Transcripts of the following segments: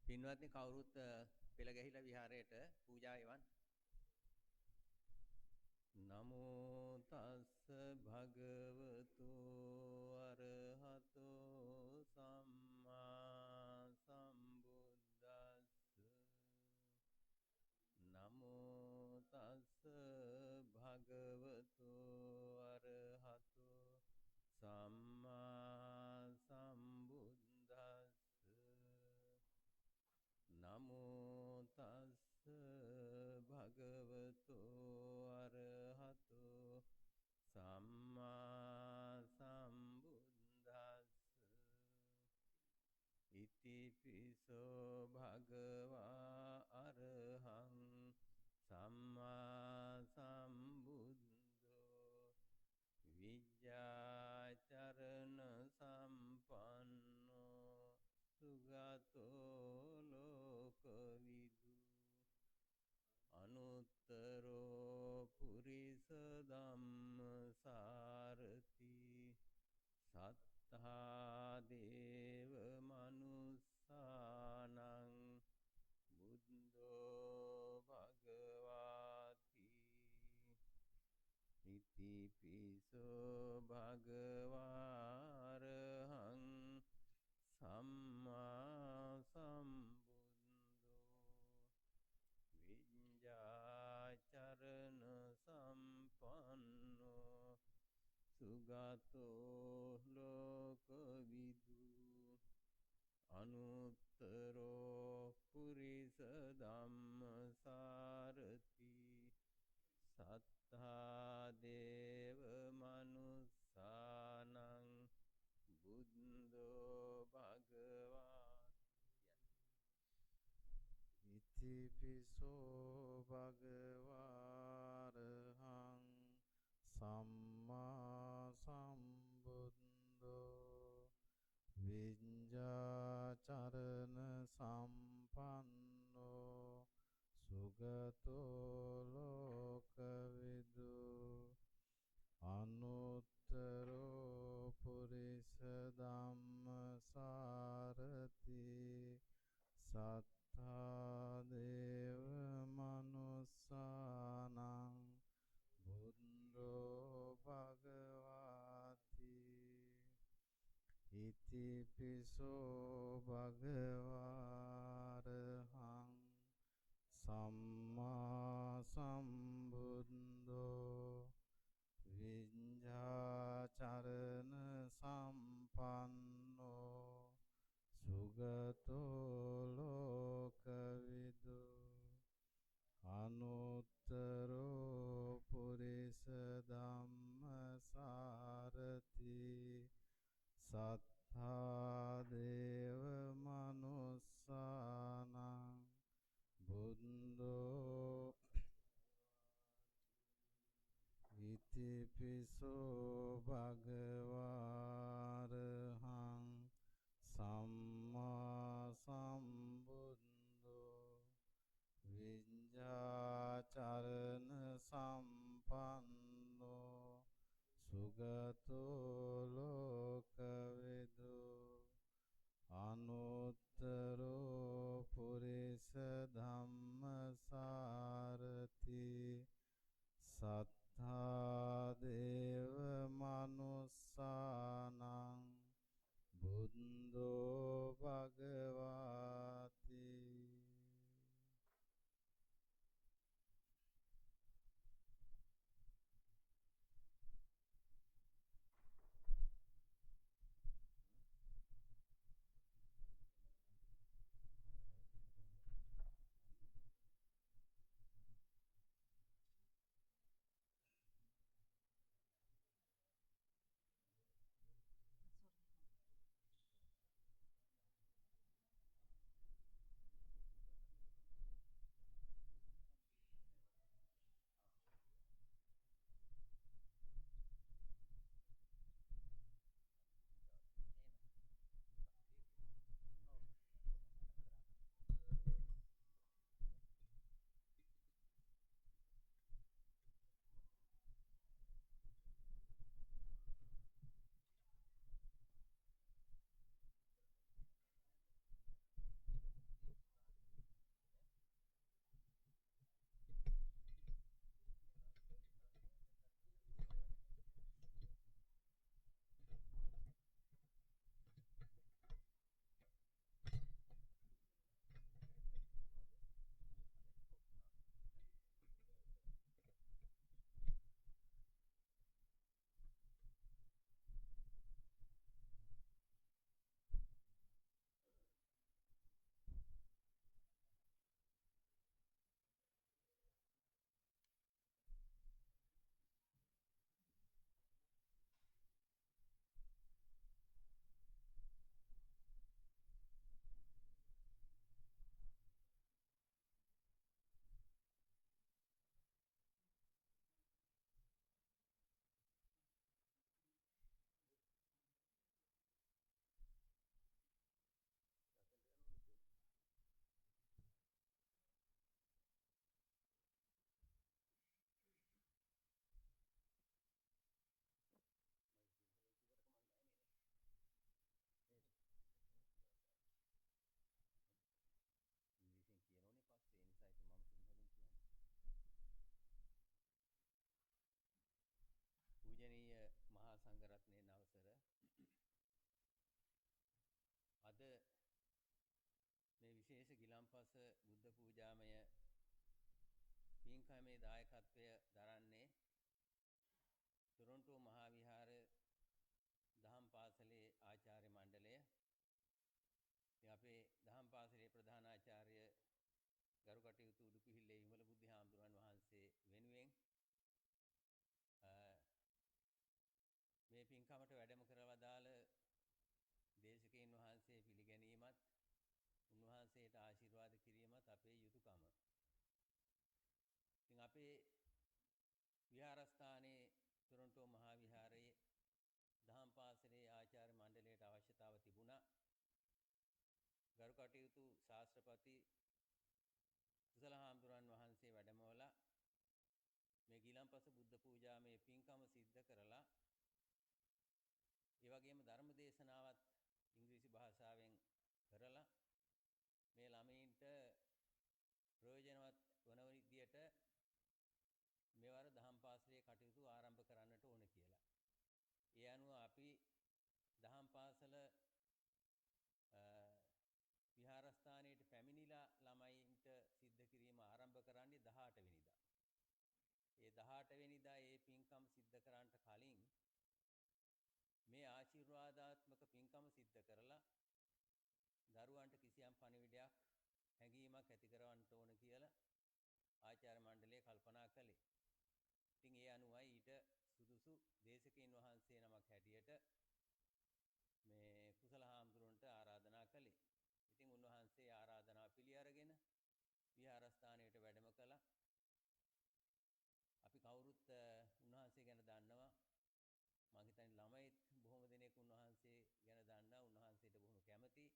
පින්වත්නි කවුරුත් පෙළ ගැහිලා විහාරයට පූජා එවන්. නමෝ තස්ස භගවතු අරහතෝ සම්මා සම්බුද්දස්ස. නමෝ තස්ස භගවතු අරහතෝ සම්මා සම්බුද්දස්ස. නමෝ තස්ස භගවතු අරහතෝ සම්මා සම්බුද්දස්ස. ඉතිපිසෝ භගවා අරහං සම්මා සම්බුද්ධෝ විජ්ජාචරණ සම්පන්නෝ සුගතෝ ලෝකවිදු අනුත්තරෝ පුරිස ධම්මසාරති සත්තා දේව මනුස්සානං බුද්ධෝ භගවාති. ඉතිපිසෝ භගවාරහං සම්මා සම්බුද්ධෝ විඤ්ඤාචරණ සම්පන්නෝ සුගතෝ ලෝකවිදු අනුත්තරෝ පුරිස ධම්මසාරති සත්තා දේව මනුස්සානං බුද්ධෝ භගවාති. ඉතිපිසෝ භගවාරහං සම්මා සම්බුද්ධෝ විඤ්ඤාචරණ සම්පන්නෝ සුගතෝ ලෝකවිදු අනුත්තරෝ පුරිස ධම්මසාරති සත්තා දේව මනුස්සානං බුද්ධෝ භගවාති. ඉතිපිසෝ භගවාරහං සම්මා සම්බුද්ධෝ විඤ්ඤාචරණ සම්පන්නෝ සුගතෝ ලෝකවිදු අනුත්තරෝ පුරිස ධම්මසාරති සත්තා දේව මනුස්සානං බුද්ධෝ. ඉතිපිසෝ භගවාරහං සම්මා සම්බුද්ධෝ විඤ්ඤාචරණ සම්පන්නෝ සුගතෝ ලෝකවිදු අනුත්තරෝ පුරිස ධම්මසාරති සත්තා දේව මනුස්සානං බුද්ධෝ භගවාති. ගිලම්පස බුද්ධ පූජාමය පින්කමේ දායකත්වය දරන්නේ ටොරොන්ටෝ මහා විහාර දහම් පාසලේ ආචාර්ය මණ්ඩලය. ඉතින් අපේ දහම් පාසලේ ප්‍රධාන ආචාර්ය ගරු කටයුතු උඩුපිහිල්ලේ විමල බුද්ධ හාමුදුරන් වහන්සේ වෙනුවෙන් මේ පින්කමට වැඩම කරවදාළ දේශකයන් වහන්සේ පිළිගැනීමත් උන්වහන්සේට ආශිර්වාද කිරීමත් අපේ යුතුයකම. ඉතින් අපේ විහාරස්ථානයේ ටොරොන්ටෝ මහා විහාරයේ දහම් පාසලේ ආචාර්ය මණ්ඩලයට අවශ්‍යතාව තිබුණා. ගරු කටයුතු ශාස්ත්‍රපති කුසල හාමුදුරන් වහන්සේ වැඩමවලා මේ ගිලම්පස බුද්ධ පූජාමය පින්කම සිද්ධ කරලා ඒ වගේම ධර්ම දේශනාවත් ඉංග්‍රීසි භාෂාවෙන් කරලා මේ ළමයින්ට ප්‍රයෝජනවත් වන විදියට මේවර දහම් පාසලේ කටයුතු ආරම්භ කරන්නට ඕන කියලා. ඒ අනුව අපි දහම් පාසල විහාරස්ථානයට පැමිණිලා ළමයින්ට සිද්ධ කිරීම ආරම්භ කරන්නේ 18 වෙනිදා. ඒ 18 වෙනිදා ඒ පින්කම් සිද්ධ කරන්නට කලින් මේ ආශිර්වාදාත්මක පින්කම සිද්ධ කරලා දරුවන්ට කිසියම් පණිවිඩයක් හැඟීමක් ඇති කරවන්න ඕන කියලා ආචාර්ය මණ්ඩලය කල්පනා කළේ. ඉතින් ඒ අනුවයි ඊට සුදුසු දේශකයන් වහන්සේ නමක් හැටියට මේ කුසල හාමුදුරන්ට ආරාධනා කළේ. ඉතින් උන්වහන්සේ ආරාධනාව පිළි අරගෙන විහාරස්ථානයට වැඩම කළා. අපි කවුරුත් උන්වහන්සේ ගැන දන්නවා. මම හිතන්නේ ළමයිත් බොහොම දෙනෙක් උන්වහන්සේ ගැන දන්නා. උන්වහන්සේට බොහොම කැමතියි.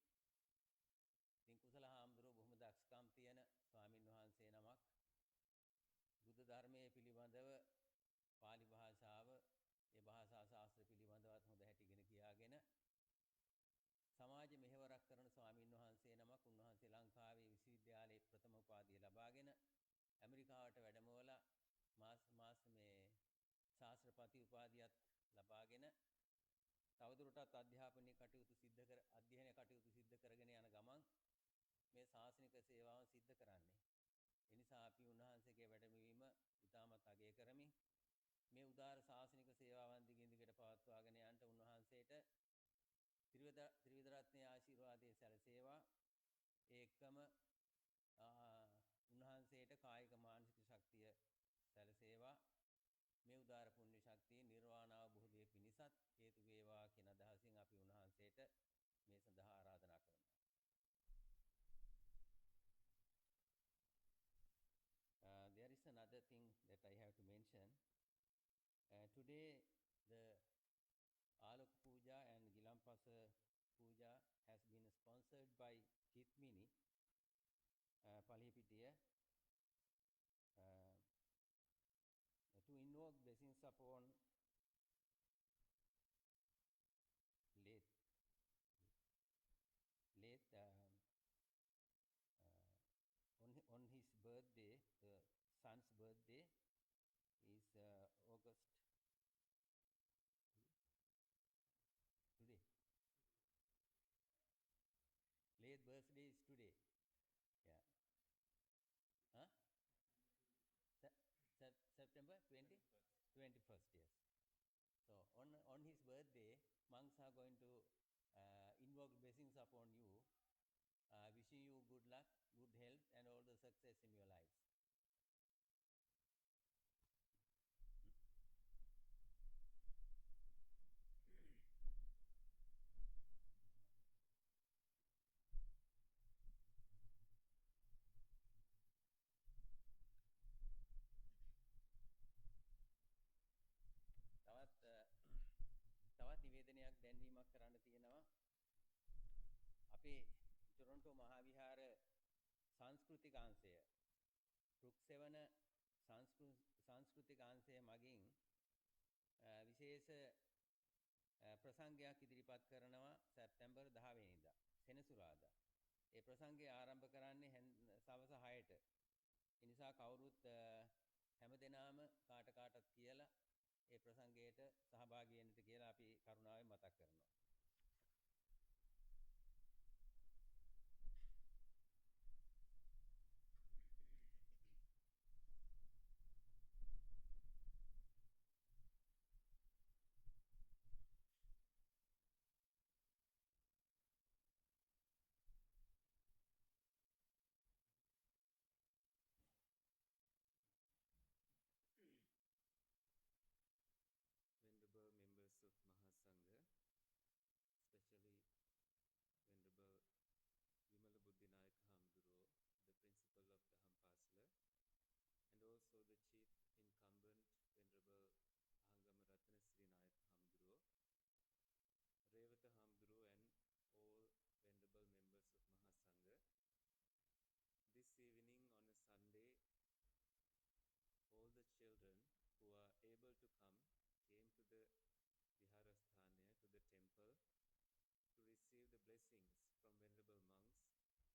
ඉතින් කුසල හාමුදුරුවෝ බොහොම දක්ෂකම් තියෙන ස්වාමින් වහන්සේ නමක්. බුද්ධ ධර්මයේ පිළිබඳව පාලි භාෂාව, ඒ භාෂා ශාස්ත්‍ර පිළිබඳවත් හොඳ හැටි ඉගෙන කියාගෙන සමාජ මෙහෙවරක් කරන ස්වාමින් වහන්සේ නමක්. උන්වහන්සේ ලංකාවේ විශ්වවිද්‍යාලයේ ප්‍රථම උපාධිය ලබාගෙන ඇමරිකාවට වැඩමවලා මාස් මේ ශාස්ත්‍රපති උපාධියත් ලබාගෙන තවදුරටත් අධ්‍යාපනීය කටයුතු අධ්‍යයන කටයුතු සිද්ධ කරගෙන යන ගමන් මේ ශාසනික සේවාව සිද්ධ කරන්නේ. ඒ නිසා අපි උන්වහන්සේගේ වැඩමවීම ඉතාමත් අගය කරමින් මේ උදාර ශාසනික සේවාවන් දිගින් දිගට පවත්වාගෙන යන්නට උන්වහන්සේට ත්‍රිවිධ රත්නයේ ආශිර්වාදයේ සැලසේවා. ඒ එක්කම උන්වහන්සේට කායික මානසික ශක්තිය සැලසේවා. මේ උදාර පුණ්‍ය ශක්තිය නිර්වාණ අවබෝධයේ පිණිසත් හේතු වේවා කියන අදහසින් අපි උන්වහන්සේට මේ සඳහා ආරාධනා කරනවා. There is another thing that I have to mention. Today the Alok Puja and Gilampasa Puja has been sponsored by Chitmini Palihipitiya to invoke blessings upon late on his birthday. The son's birthday is August today. Late birthday is today. Yeah. Huh? September 21st, yes. So on his birthday, monks are going to invoke blessings upon you, wishing you good luck, good health, and all the success in your lives. තවත් නිවේදනයක් දැන්වීමක් කරන්න තියෙනවා. අපේ Toronto Maha Vihara සංස්කෘතික අංශය රුක්සෙවන සංස්කෘතික අංශය මගින් විශේෂ ප්‍රසංගයක් ඉදිරිපත් කරනවා සැප්තැම්බර් 10 වෙනිදා සෙනසුරාදා. ඒ ප්‍රසංගය ආරම්භ කරන්නේ සවස 6ට. ඒ නිසා කවුරුත් හැමදෙනාම කාටත් කියලා ඒ ප්‍රසංගයට සහභාගී වෙන්නට කියලා අපි කරුණාවෙන් මතක් කරනවා. came to the Vihara Sthana, to the temple, to receive the blessings from venerable monks,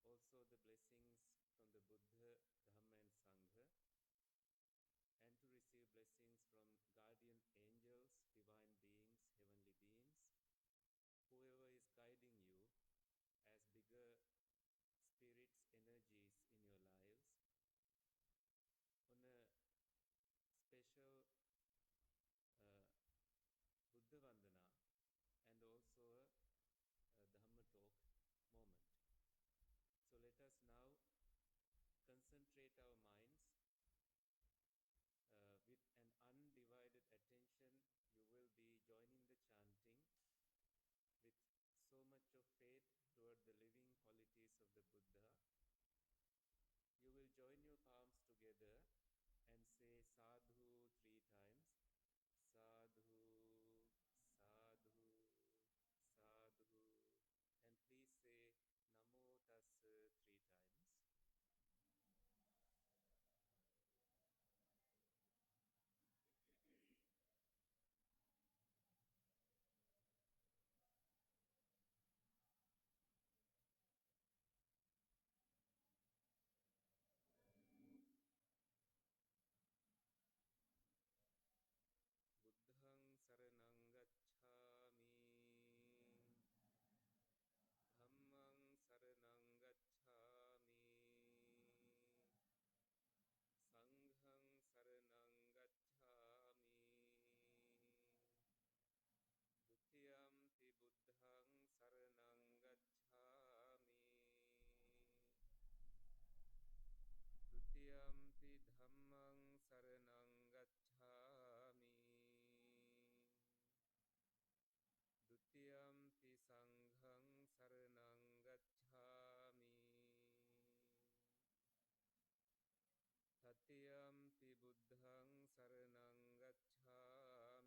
also the blessings from the Buddha, Dhamma and Sangha, and to receive blessings from guardian angels, divine beings, heavenly beings, whoever is guiding you as bigger spirits, energies in your lives, on a special Buddha Vandana and also a Dhamma talk moment. So let us now concentrate our minds with an undivided attention. You will be joining the chanting with so much of faith toward the living qualities of the Buddha. You will join your palms together and say sadhu 3 times. Sadhu, sadhu, sadhu. And please say namo tassa 3 times. Buddhang saranang gacchami. Dhammang saranang gacchami. Sanghang saranang gacchami. Dutiyampi buddhang saranang gacchami. Dutiyampi dhammang saranang gacchami. Dutiyampi sanghang saranang gacchami. Tatiyampi buddhang saranang gacchami.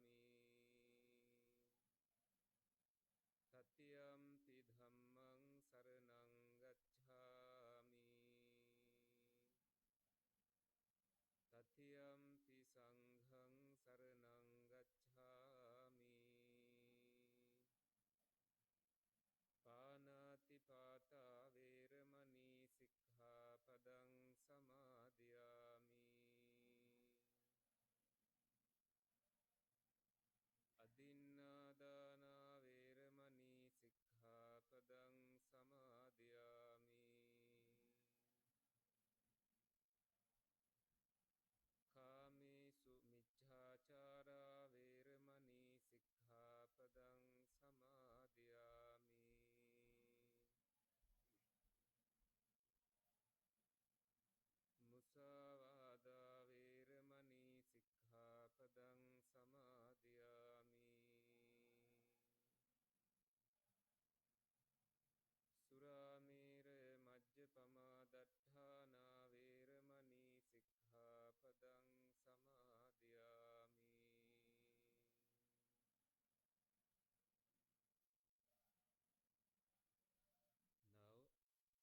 Tatiyampi dhammang saranang gacchami. Tatiyampi sanghang saranang gacchami. Panati pata veramani sikkhapadang samadhiyami. Adinnādāna veramani sikkhapadang samadhiyami. Kāmesu micchāchārā veramani sikkhapadang samadhiyami. Musāvādā veramani sikkhapadang samadhiyami. Suramera majjapama daṭṭhāna veramani sikkhapadang samadhiyami. Now,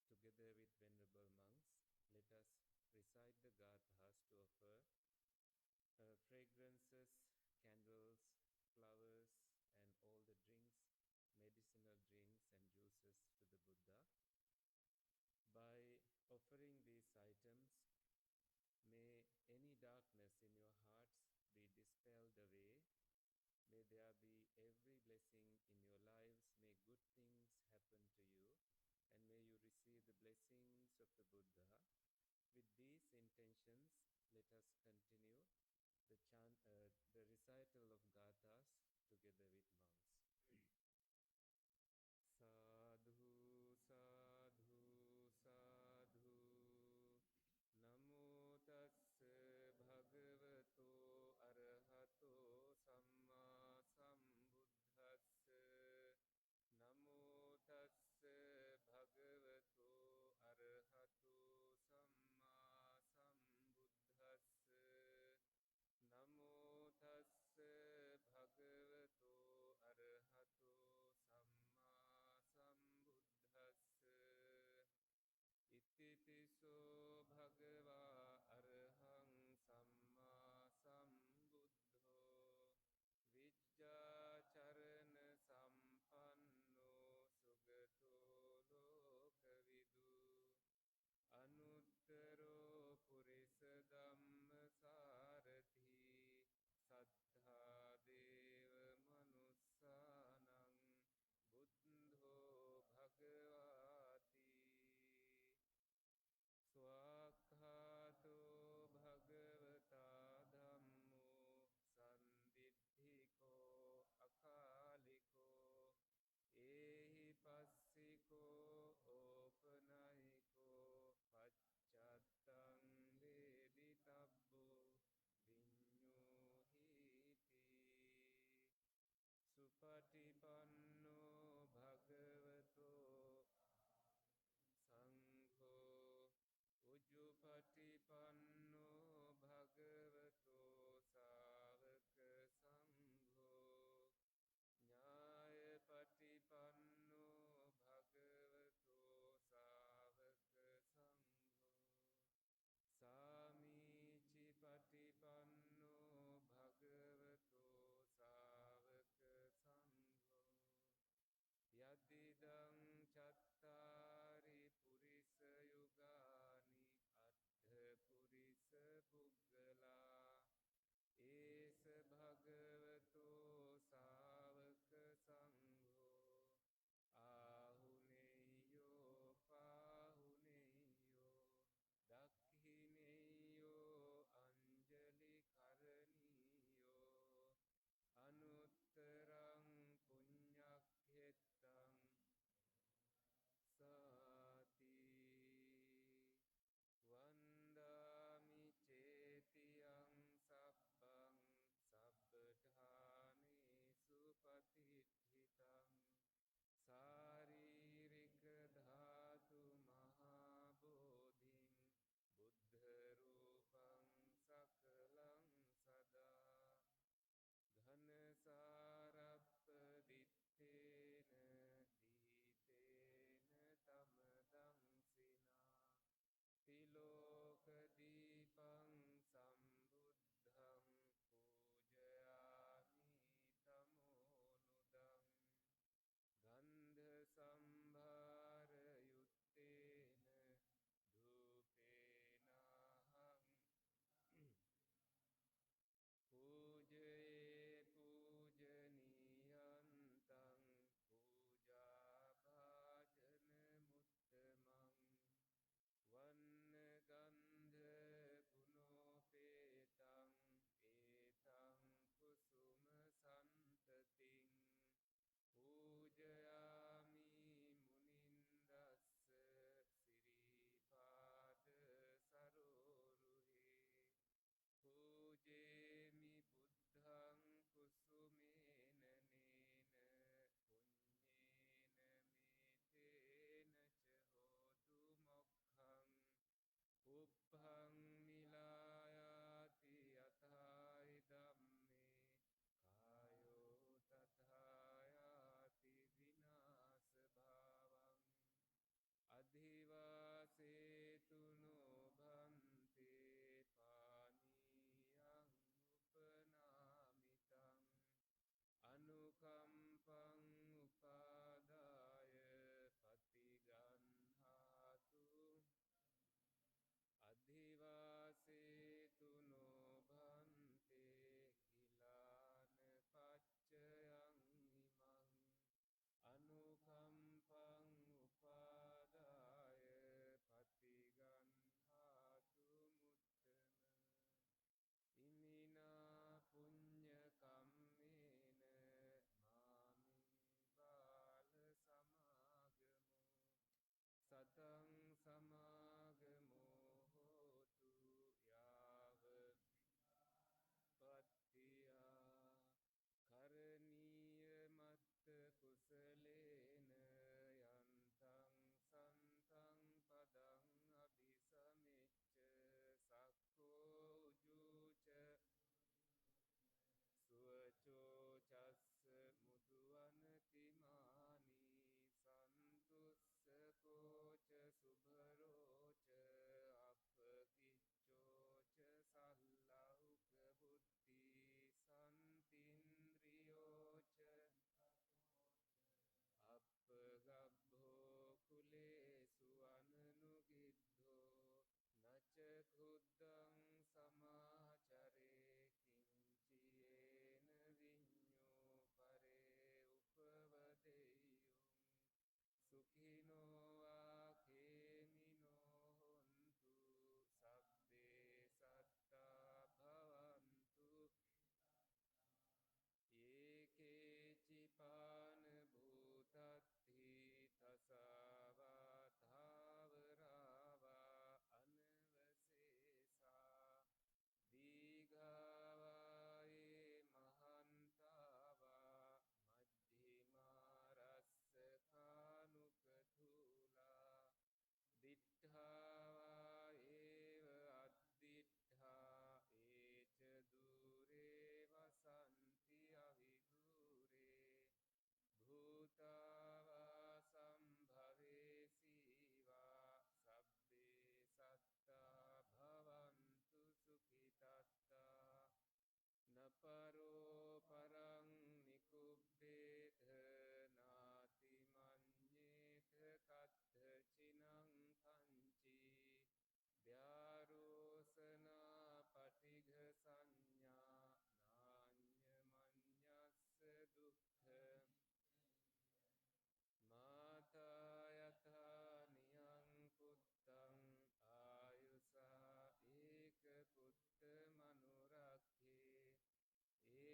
together with venerable monks, let us recite the gathas to offer fragrances, candles, flowers, and all the drinks, medicinal drinks and juices to the Buddha. By offering these items, may any darkness in your hearts be dispelled away. May there be every blessing in your lives. May good things happen to you. And may you receive the blessings of the Buddha. With these intentions, let us continue the recital of gathas together with monks. Sadhu, sadhu, sadhu. Namo tassa bhagavato arahato samma sambuddhassa. Namo tassa bhagavato arahato samma sambuddhassa. Namo tassa bhagavato පටිපන්නෝ භගවතෝ සාවක සංඝෝ ඥාය පටිපන්නෝ භගවතෝ සාවක සංඝෝ සාමීචි පටිපන්නෝ භගවතෝ සාවක සංඝෝ යදිදං චත්තාරි පුරිස යුගානි අට්ඨ පුරිස පරෝ පරං නිකුබ්බේත නාති මඤ්ඤේත කත්ථචිනං කංචී ව්‍යාරෝසනා පටිඝ සංඥා නාඤ්ඤ මඤ්ඤස්ස දුක්ඛ මාතා යථා නියං පුත්තං ආයුසා ඒක පුත්ත මනුරක්ඛේ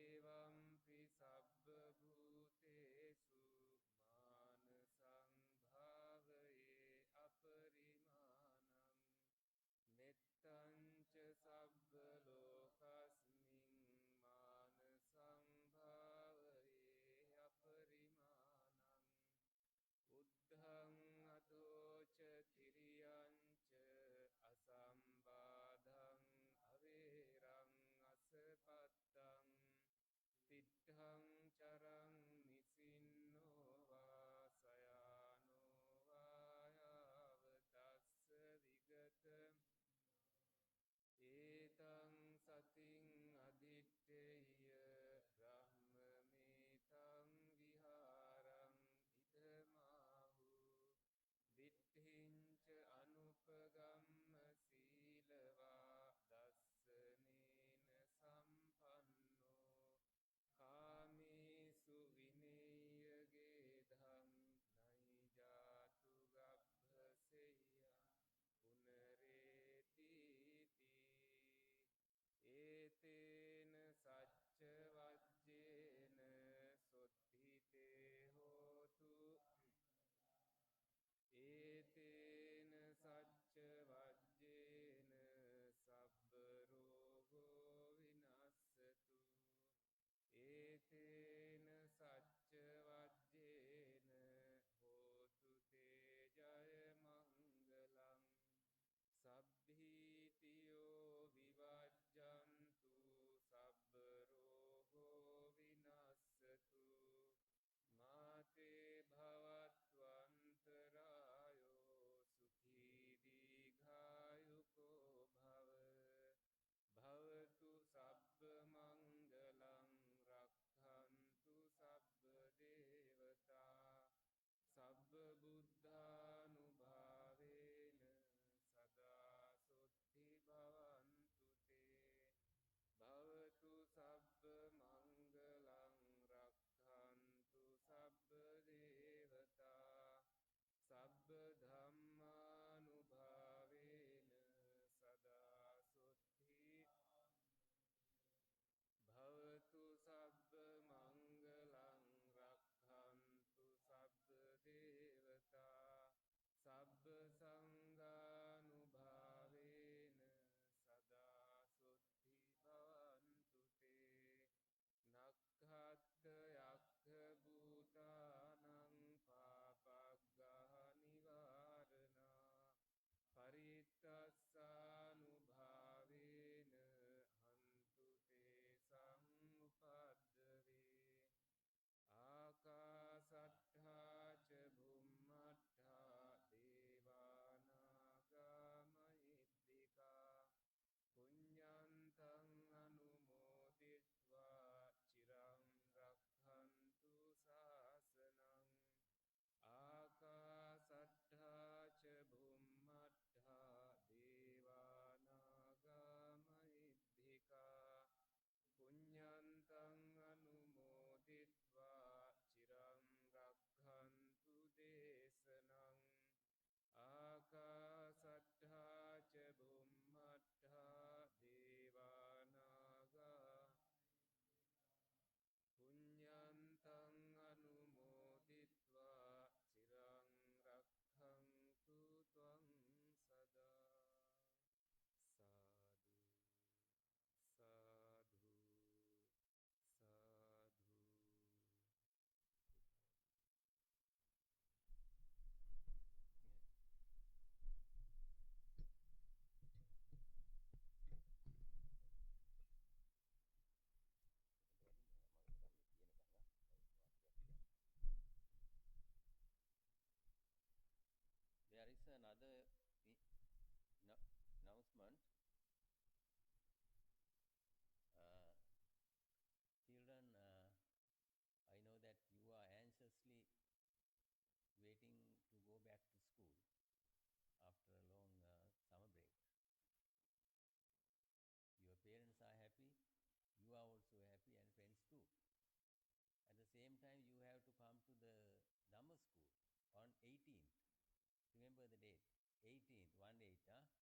remember the date. 18th, 1/8.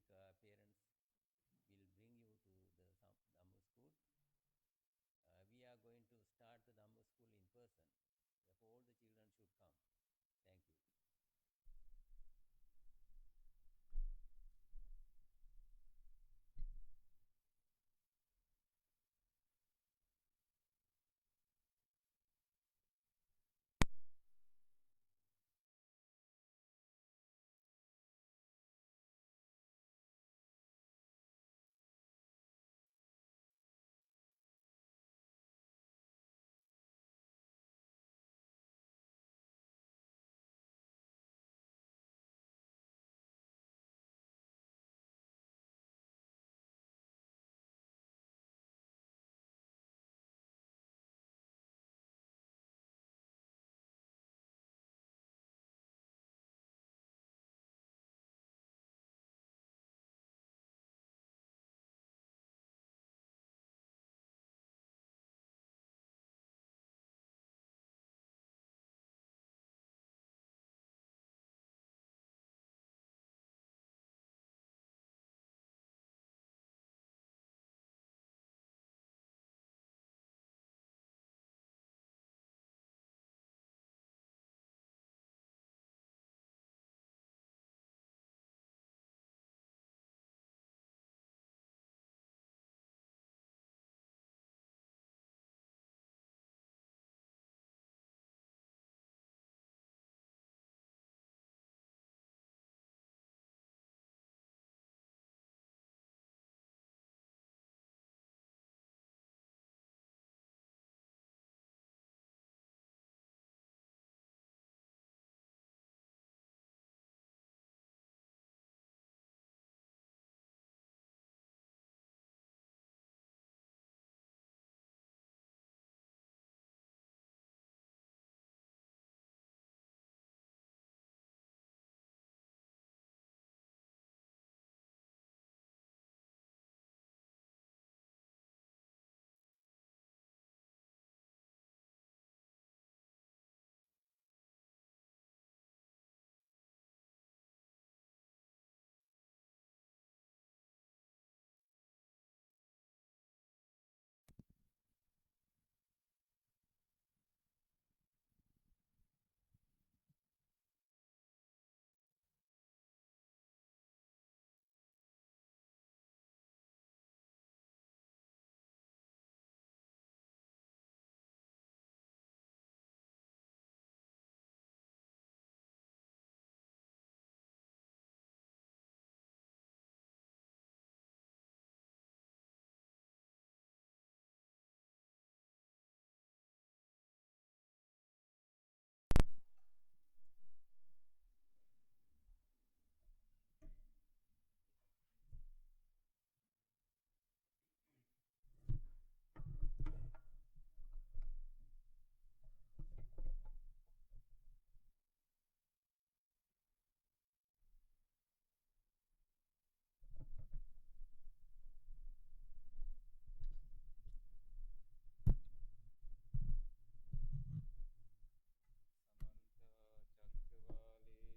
So I think parents will bring you to the Dhamma school. We are going to start the Dhamma school in person. Therefore, all the children should come. Thank you. Saddhammang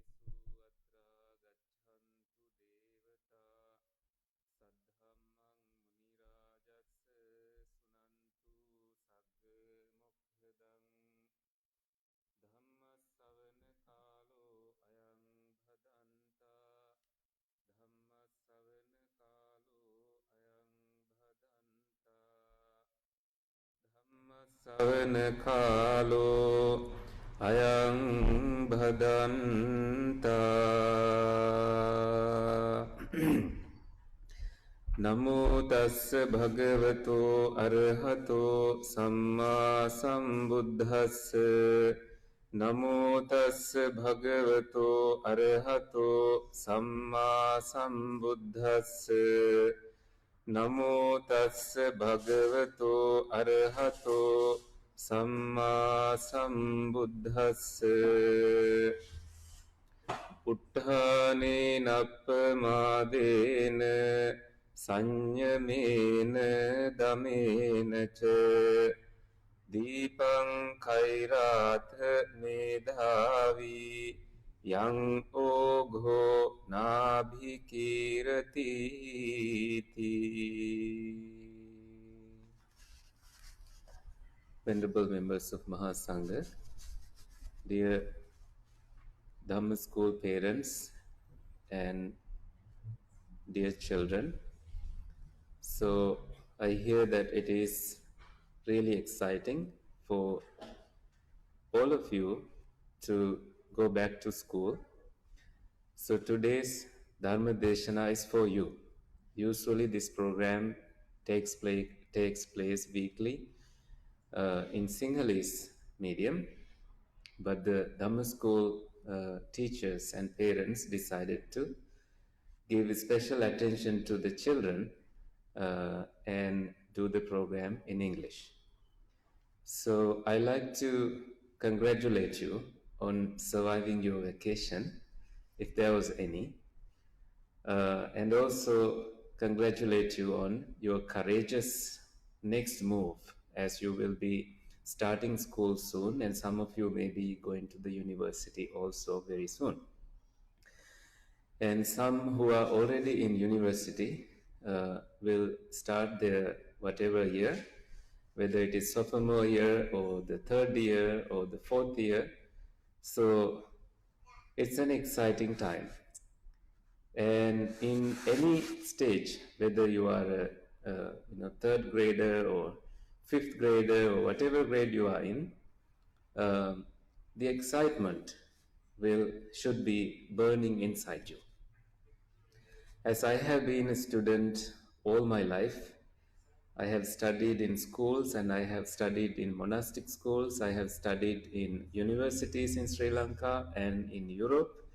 munirajassa sunantu sagga mokkadang Dhammasavana kalo ayang bhadanta Dhammasavana kalo ayang bhadanta Dhammasavana kalo ayang bhadanta Namo tassa bhagavato arahato samma sambuddhassa Namo tassa bhagavato arahato samma sambuddhassa Namo tassa bhagavato arahato samma sambuddhassa උට්ඨානේ නප්පමාදේන සංයමේන දමේන ච Deepang Kairatha Medhavi Yang Ogho Nabhikirati. Venerable members of Maha Sangha, dear Dhamma school parents and dear children, so I hear that it is really exciting for all of you to go back to school. So today's Dharma Deshana is for you. Usually this program takes place weekly in Sinhalese medium, but the Dhamma school teachers and parents decided to give special attention to the children and do the program in English. So I like to congratulate you on surviving your vacation, if there was any, and also congratulate you on your courageous next move, as you will be starting school soon, and some of you may be going to the university also very soon. And some who are already in university will start their whatever year, whether it is sophomore year or the third year or the fourth year. So it's an exciting time. And in any stage, whether you are a third grader or fifth grader or whatever grade you are in, the excitement should be burning inside you. As I have been a student all my life, I have studied in schools and I have studied in monastic schools. I have studied in universities in Sri Lanka and in Europe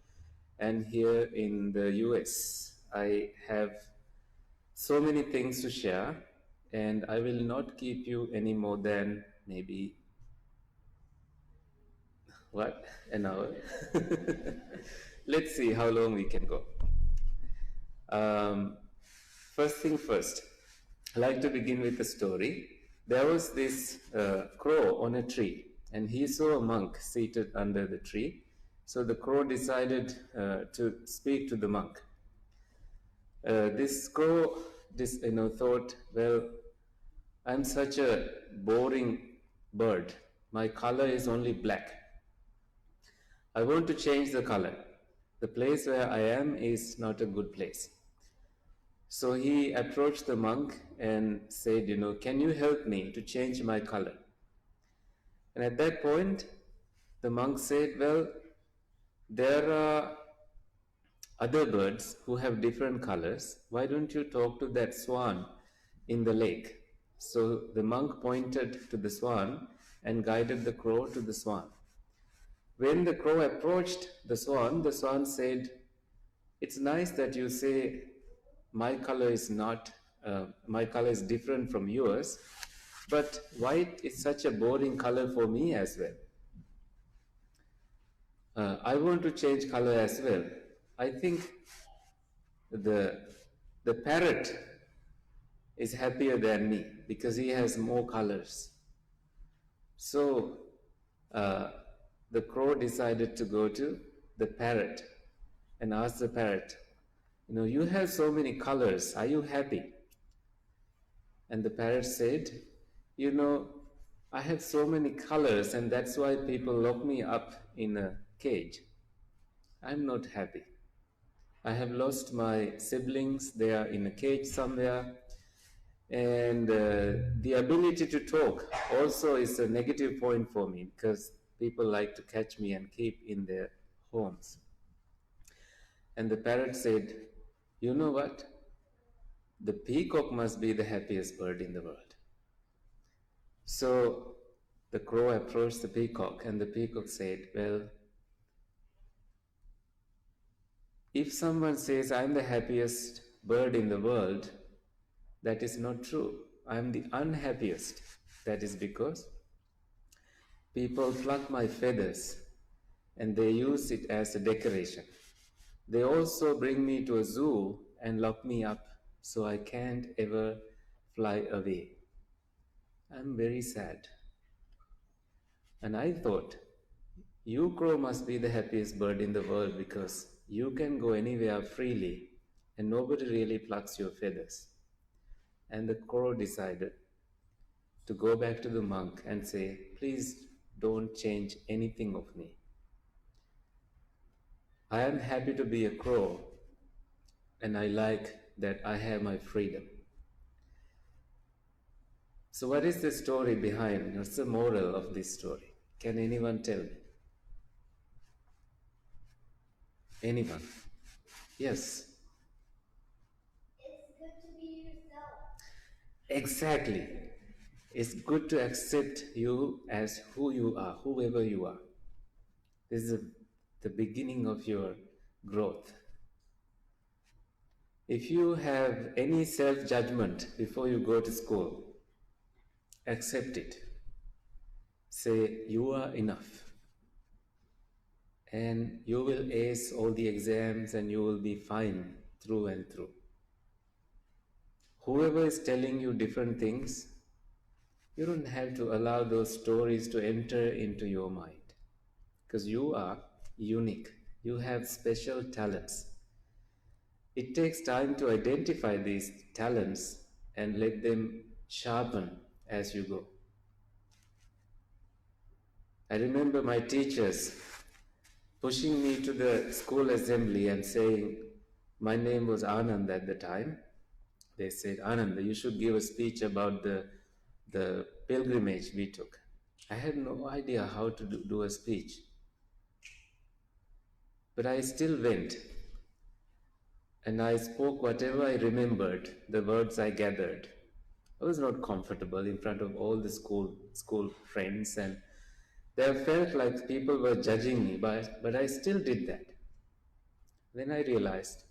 and here in the US. I have so many things to share, and I will not keep you any more than maybe an hour. Let's see how long we can go. First thing first, I like to begin with a story. There was this crow on a tree, and he saw a monk seated under the tree. So the crow decided to speak to the monk. This crow thought, well, I'm such a boring bird. My color is only black. I want to change the color. The place where I am is not a good place. So he approached the monk and said, can you help me to change my color? And at that point, the monk said, well, there are other birds who have different colors. Why don't you talk to that swan in the lake? So the monk pointed to the swan and guided the crow to the swan. When the crow approached the swan said, it's nice that you say my color is different from yours, but white is such a boring color for me as well. I want to change color as well. I think the parrot is happier than me because he has more colors. So the crow decided to go to the parrot and ask the parrot, you have so many colors, are you happy? And the parrot said, I have so many colors and that's why people lock me up in a cage. I'm not happy. I have lost my siblings, they are in a cage somewhere. And the ability to talk also is a negative point for me because people like to catch me and keep in their homes. And the parrot said, you know what? The peacock must be the happiest bird in the world. So the crow approached the peacock and the peacock said, well, if someone says I'm the happiest bird in the world, that is not true. I'm the unhappiest. That is because people pluck my feathers and they use it as a decoration. They also bring me to a zoo and lock me up so I can't ever fly away. I'm very sad. And I thought, you crow must be the happiest bird in the world because you can go anywhere freely and nobody really plucks your feathers. And the crow decided to go back to the monk and say, please don't change anything of me. I am happy to be a crow and I like that I have my freedom. So, what is the story behind? What's the moral of this story? Can anyone tell me? Anyone? Yes. It's good to be yourself. Exactly. It's good to accept you as who you are, whoever you are. This is the beginning of your growth. If you have any self judgment before you go to school, accept it. Say, you are enough. And you will ace all the exams and you will be fine through and through. Whoever is telling you different things, you don't have to allow those stories to enter into your mind. Because you are unique. You have special talents. It takes time to identify these talents and let them sharpen as you go. I remember my teachers pushing me to the school assembly and saying, my name was Anand at the time. They said, Anand, you should give a speech about the pilgrimage we took. I had no idea how to do a speech. But I still went. And I spoke whatever I remembered, the words I gathered. I was not comfortable in front of all the school friends, and they felt like people were judging me, but I still did that. Then I realized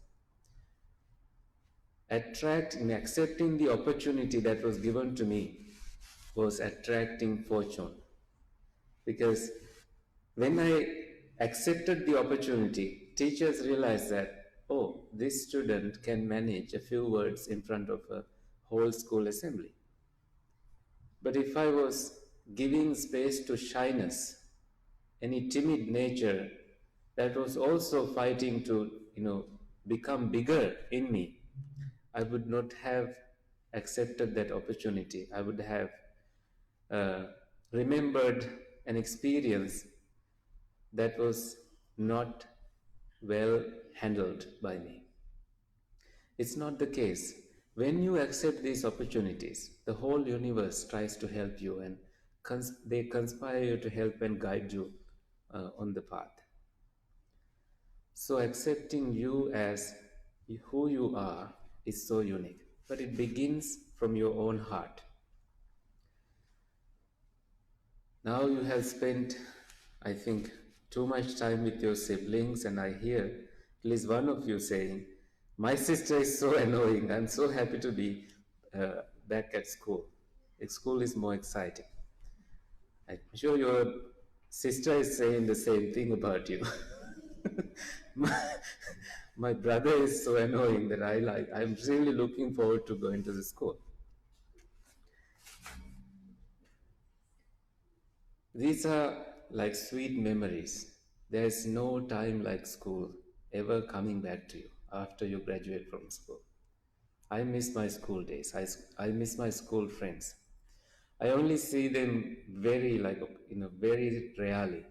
accepting the opportunity that was given to me was attracting fortune. Because when I accepted the opportunity, teachers realized that, oh, this student can manage a few words in front of a whole school assembly. But if I was giving space to shyness, any timid nature that was also fighting to, become bigger in me, I would not have accepted that opportunity. I would have remembered an experience that was not well handled by me. It's not the case. When you accept these opportunities, the whole universe tries to help you and they conspire you to help and guide you on the path. So accepting you as who you are is so unique. But it begins from your own heart. Now you have spent, I think, too much time with your siblings, and I hear at least one of you saying, my sister is so annoying. I'm so happy to be back at school. School is more exciting. I'm sure your sister is saying the same thing about you. my brother is so annoying that I'm really looking forward to going to the school. These are like sweet memories. There's no time like school ever coming back to you after you graduate from school. I miss my school days. I miss my school friends. I only see them very very rarely,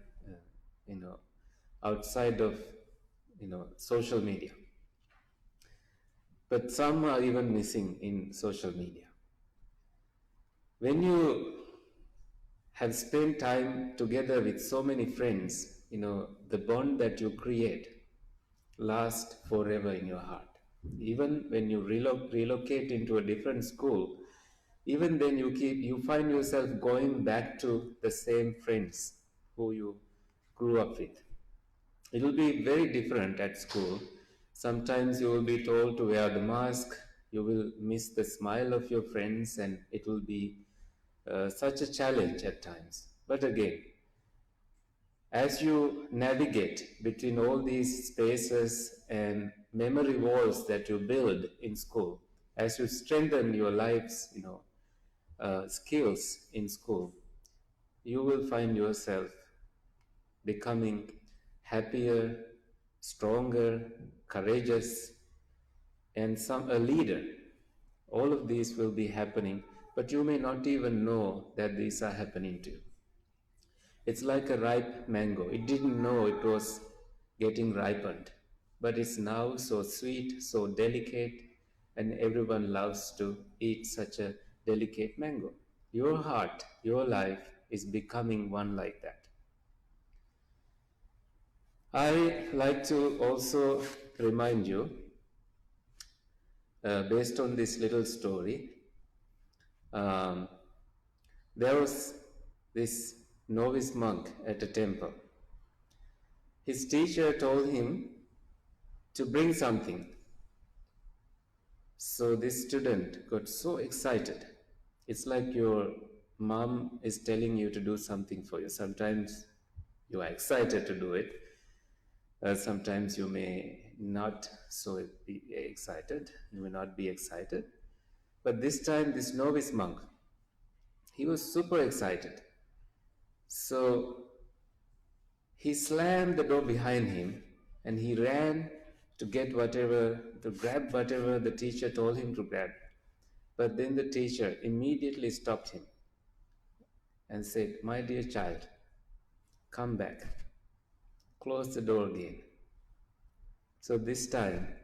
outside of, social media. But some are even missing in social media. When you have spent time together with so many friends, the bond that you create lasts forever in your heart. Even when you relocate into a different school, even then you find yourself going back to the same friends who you grew up with. It will be very different at school. Sometimes you will be told to wear the mask, you will miss the smile of your friends, and it will be such a challenge at times. But again, as you navigate between all these spaces and memory walls that you build in school, as you strengthen your life's skills in school, you will find yourself becoming happier, stronger, courageous, and a leader. All of these will be happening, but you may not even know that these are happening to you. It's like a ripe mango. It didn't know it was getting ripened, but it's now so sweet, so delicate, and everyone loves to eat such a delicate mango. Your heart, your life is becoming one like that. I like to also remind you, based on this little story, um, there was this novice monk at a temple. His teacher told him to bring something. So this student got so excited. It's like your mom is telling you to do something for you. Sometimes you are excited to do it. Sometimes you may not so be excited. You may not be excited. But this time, this novice monk, he was super excited. So he slammed the door behind him and he ran to grab whatever the teacher told him to grab. But then the teacher immediately stopped him and said, "My dear child, come back. Close the door again." So this time,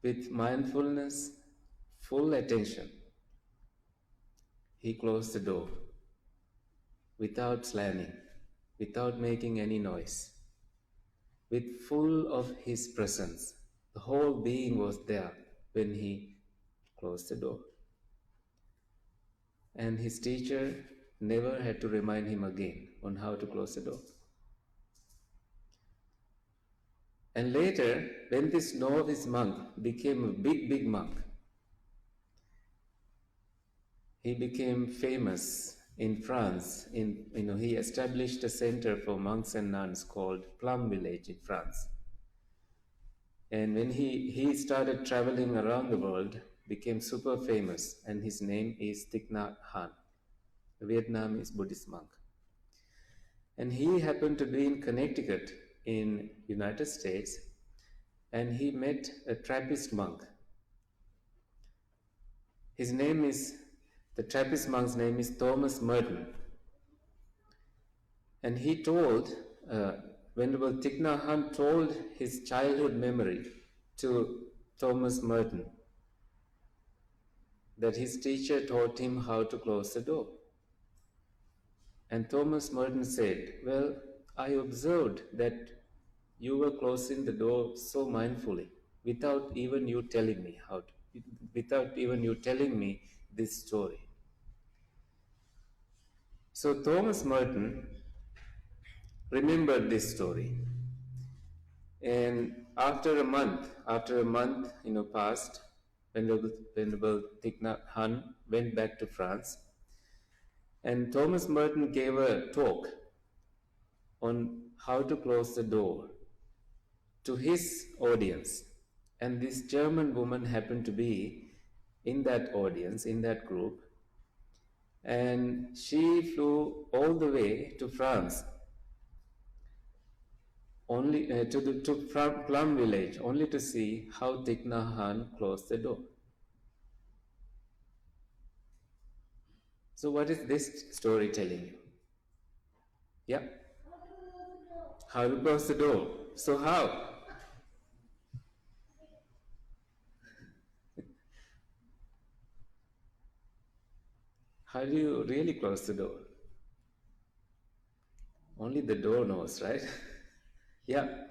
with mindfulness, full attention, he closed the door without slamming, without making any noise, with full of his presence. The whole being was there when he closed the door. And his teacher never had to remind him again on how to close the door. And later, when this novice monk became a big monk, he became famous in France. He established a center for monks and nuns called Plum Village in France. And when he started traveling around the world, became super famous, and his name is Thich Nhat Hanh, a Vietnamese Buddhist monk. And he happened to be in Connecticut in United States, and he met a Trappist monk. The Trappist monk's name is Thomas Merton. And he told, Venerable Thich Nhat Hanh told his childhood memory to Thomas Merton, that his teacher taught him how to close the door. And Thomas Merton said, "Well, I observed that you were closing the door so mindfully, without even you telling me this story." So Thomas Merton remembered this story. And after a month, passed, Venerable Thich Nhat Hanh went back to France, and Thomas Merton gave a talk on how to close the door to his audience. And this German woman happened to be in that audience, in that group, and she flew all the way to France, only to Plum Village, only to see how Thich Nhat Hanh closed the door. So what is this story telling you? Yeah? How to close the door. So how? How do you really close the door? Only the door knows, right? Yeah.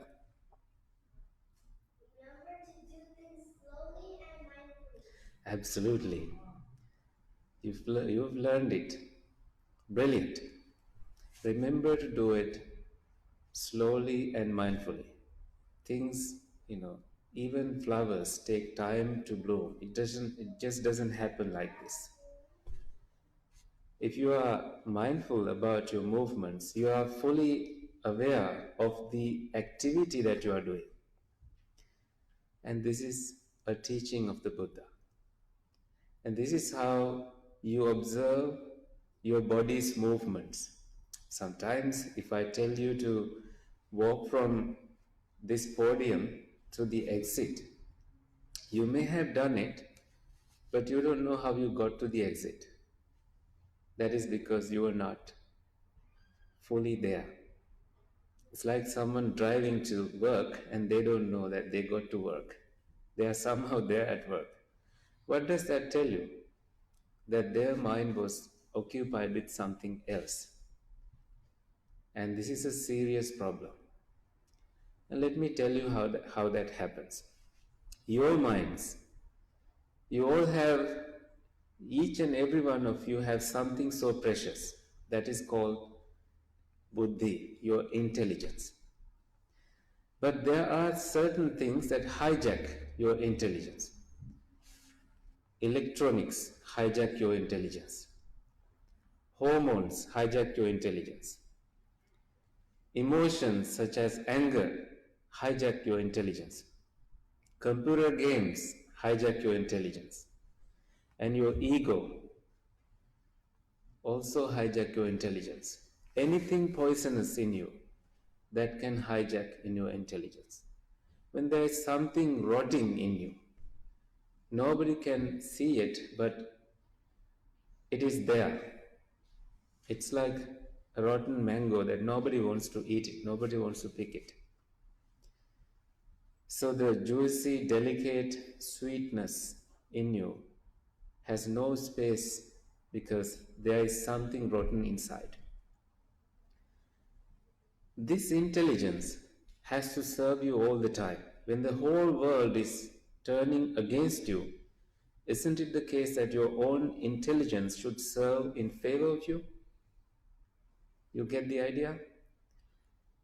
Remember to do things slowly and mindfully. Absolutely. You've learned it. Brilliant. Remember to do it slowly and mindfully. Things, even flowers take time to bloom. It just doesn't happen like this. If you are mindful about your movements, you are fully aware of the activity that you are doing. And this is a teaching of the Buddha. And this is how you observe your body's movements. Sometimes if I tell you to walk from this podium to the exit, you may have done it, but you don't know how you got to the exit. That is because you are not fully there. It's like someone driving to work and they don't know that they got to work. They are somehow there at work. What does that tell you? That their mind was occupied with something else. And this is a serious problem. And let me tell you how that happens. Your minds, you all have, each and every one of you have something so precious that is called buddhi, your intelligence. But there are certain things that hijack your intelligence. Electronics hijack your intelligence. Hormones hijack your intelligence. Emotions such as anger hijack your intelligence. Computer games hijack your intelligence. And your ego also hijack your intelligence. Anything poisonous in you that can hijack in your intelligence. When there is something rotting in you, nobody can see it, but it is there. It's like a rotten mango that nobody wants to eat it, nobody wants to pick it. So the juicy, delicate sweetness in you has no space because there is something rotten inside. This intelligence has to serve you all the time. When the whole world is turning against you, isn't it the case that your own intelligence should serve in favor of you? You get the idea?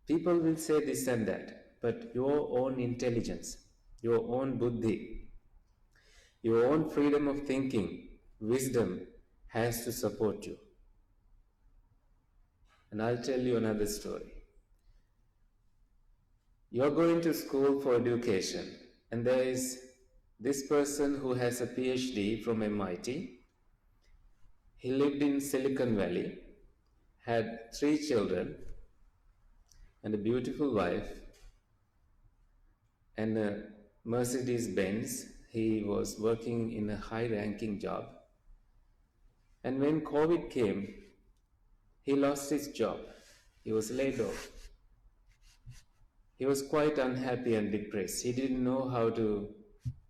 People will say this and that, but your own intelligence, your own buddhi, your own freedom of thinking, wisdom has to support you. And I'll tell you another story. You're going to school for education, and there is this person who has a PhD from MIT. He lived in Silicon Valley, had 3 children, and a beautiful wife, and a Mercedes Benz. He was working in a high-ranking job. And when COVID came, he lost his job. He was laid off. He was quite unhappy and depressed. He didn't know how to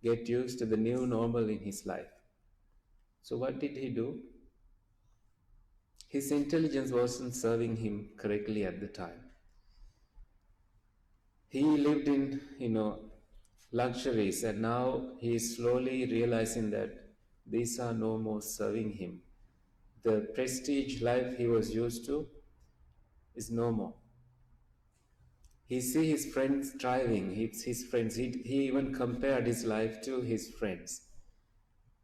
get used to the new normal in his life. So what did he do? His intelligence wasn't serving him correctly at the time. He lived in, luxuries, and now he is slowly realizing that these are no more serving him. The prestige life he was used to is no more. He see his friends thriving, his friends, he even compared his life to his friends.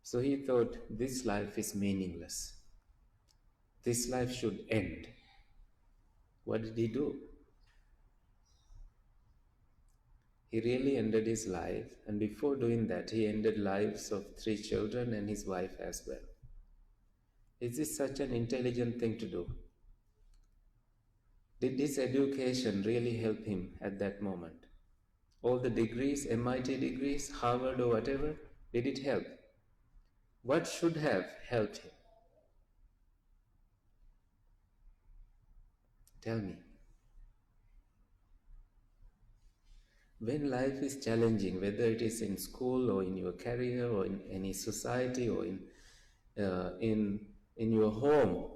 So he thought, this life is meaningless. This life should end. What did he do? He really ended his life, and before doing that, he ended lives of 3 children and his wife as well. Is this such an intelligent thing to do? Did his education really help him at that moment? All the degrees, MIT degrees, Harvard or whatever, did it help? What should have helped him? Tell me. When life is challenging, whether it is in school or in your career or in any society or in your home,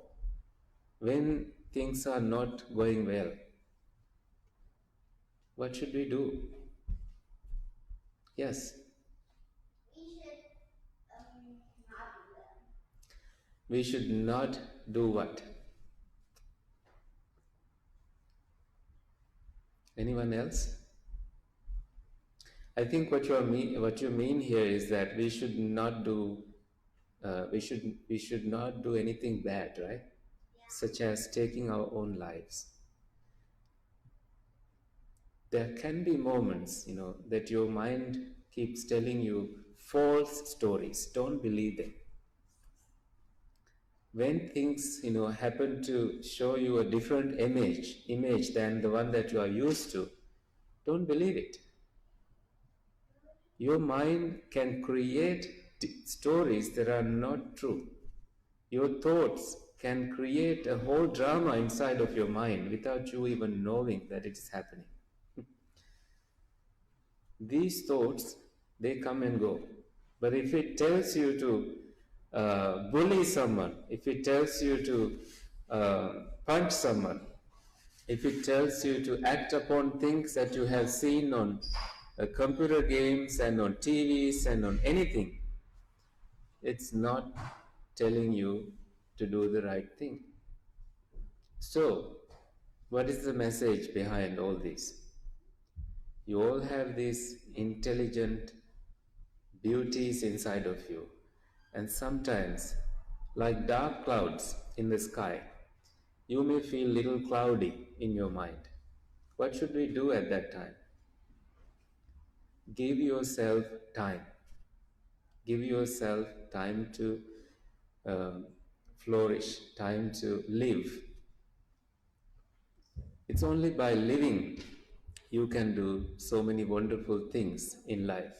when things are not going well, what should we do? Yes? We should not do that. We should not do what? Anyone else? I think what you mean here is that we should not do we should not do anything bad, right? Such as taking our own lives. There can be moments, that your mind keeps telling you false stories. Don't believe them. when things happen to show you a different image than the one that you are used to, don't believe it. Your mind can create stories that are not true. Your thoughts can create a whole drama inside of your mind without you even knowing that it is happening. These thoughts, they come and go. But if it tells you to bully someone, if it tells you to punch someone, if it tells you to act upon things that you have seen on computer games and on TVs and on anything, it's not telling you to do the right thing. So, what is the message behind all this? You all have these intelligent beauties inside of you, and sometimes, like dark clouds in the sky, you may feel little cloudy in your mind. What should we do at that time? Give yourself time. Give yourself time to flourish, time to live. It's only by living you can do so many wonderful things in life.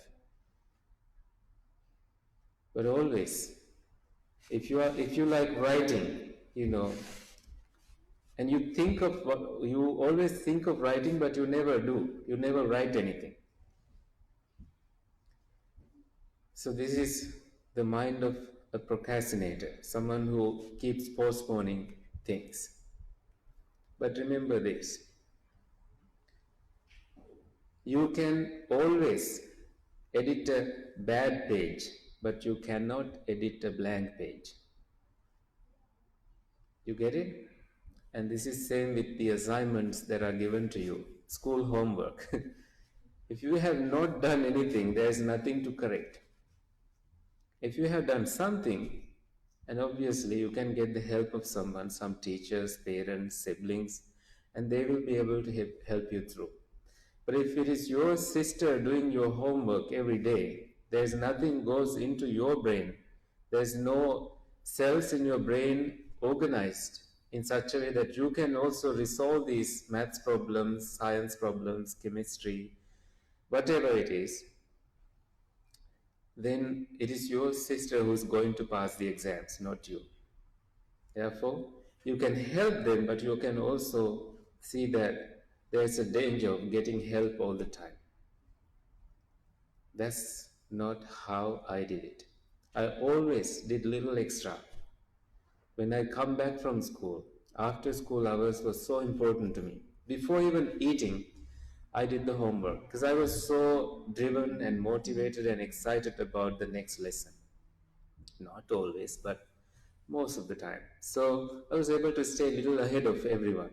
But always, if you like writing, and you always think of writing, but you never do. You never write anything. So this is the mind of a procrastinator, someone who keeps postponing things. But remember this, you can always edit a bad page, but you cannot edit a blank page. You get it? And this is same with the assignments that are given to you, school homework. If you have not done anything, there is nothing to correct. If you have done something, and obviously you can get the help of someone, some teachers, parents, siblings, and they will be able to help you through. But if it is your sister doing your homework every day, there's nothing goes into your brain. There's no cells in your brain organized in such a way that you can also resolve these maths problems, science problems, chemistry, whatever it is, then it is your sister who is going to pass the exams, not you. Therefore, you can help them, but you can also see that there's a danger of getting help all the time. That's not how I did it. I always did little extra. When I come back from school, after school hours was so important to me. Before even eating, I did the homework because I was so driven and motivated and excited about the next lesson. Not always, but most of the time. So I was able to stay a little ahead of everyone.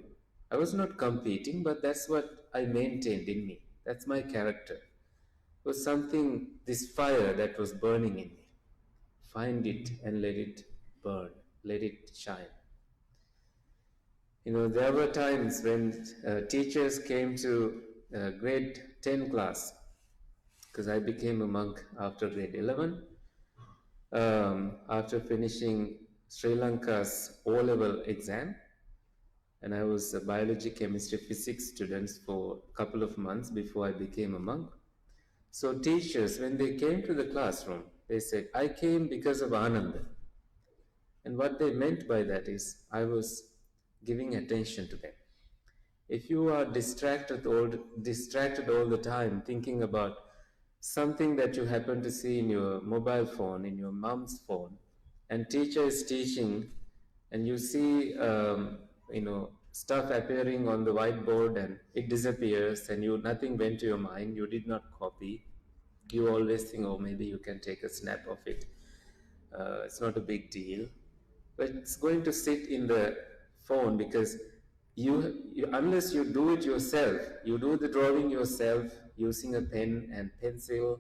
I was not competing, but that's what I maintained in me. That's my character. It was something, this fire that was burning in me. Find it and let it burn, let it shine. There were times when teachers came to grade 10 class, because I became a monk after grade 11. After finishing Sri Lanka's O-level exam, and I was a biology, chemistry, physics students for a couple of months before I became a monk. So teachers, when they came to the classroom, they said, I came because of Ananda. And what they meant by that is, I was giving attention to them. If you are distracted all the time thinking about something that you happen to see in your mobile phone, in your mom's phone, and teacher is teaching, and you see stuff appearing on the whiteboard and it disappears, and nothing went to your mind, you did not copy, you always think, oh, maybe you can take a snap of it, it's not a big deal, but it's going to sit in the phone because you unless you do it yourself, you do the drawing yourself using a pen and pencil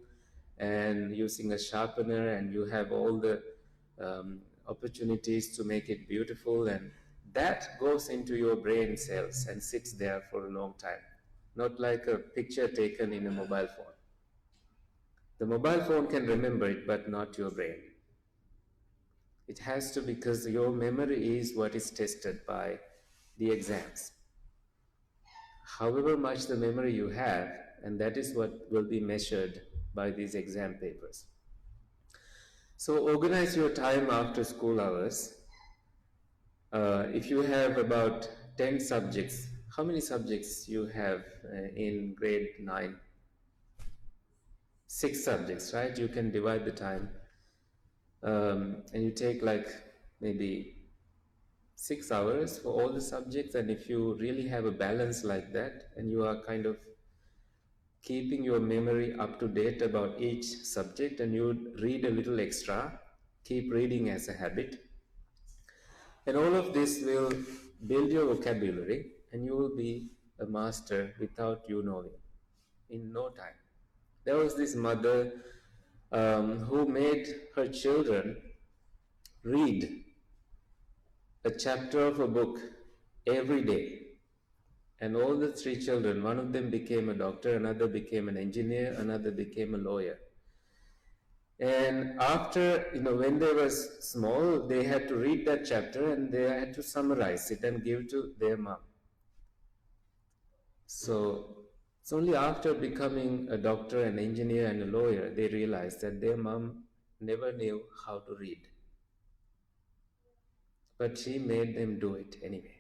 and using a sharpener, and you have all the opportunities to make it beautiful, and that goes into your brain cells and sits there for a long time, not like a picture taken in a mobile phone. The mobile phone can remember it, but not your brain. It has to, because your memory is what is tested by the exams. However much the memory you have, and that is what will be measured by these exam papers. So organize your time after school hours. If you have about 10 subjects, how many subjects you have in grade 9? 6 subjects, right? You can divide the time. And you take like maybe 6 hours for all the subjects. And if you really have a balance like that, and you are kind of keeping your memory up to date about each subject, and you read a little extra, keep reading as a habit. And all of this will build your vocabulary, and you will be a master without you knowing in no time. There was this mother who made her children read a chapter of a book every day. And all the 3 children, one of them became a doctor, another became an engineer, another became a lawyer. And after, when they were small, they had to read that chapter and they had to summarize it and give to their mom. So it's only after becoming a doctor, an engineer, and a lawyer, they realized that their mom never knew how to read. But she made them do it anyway.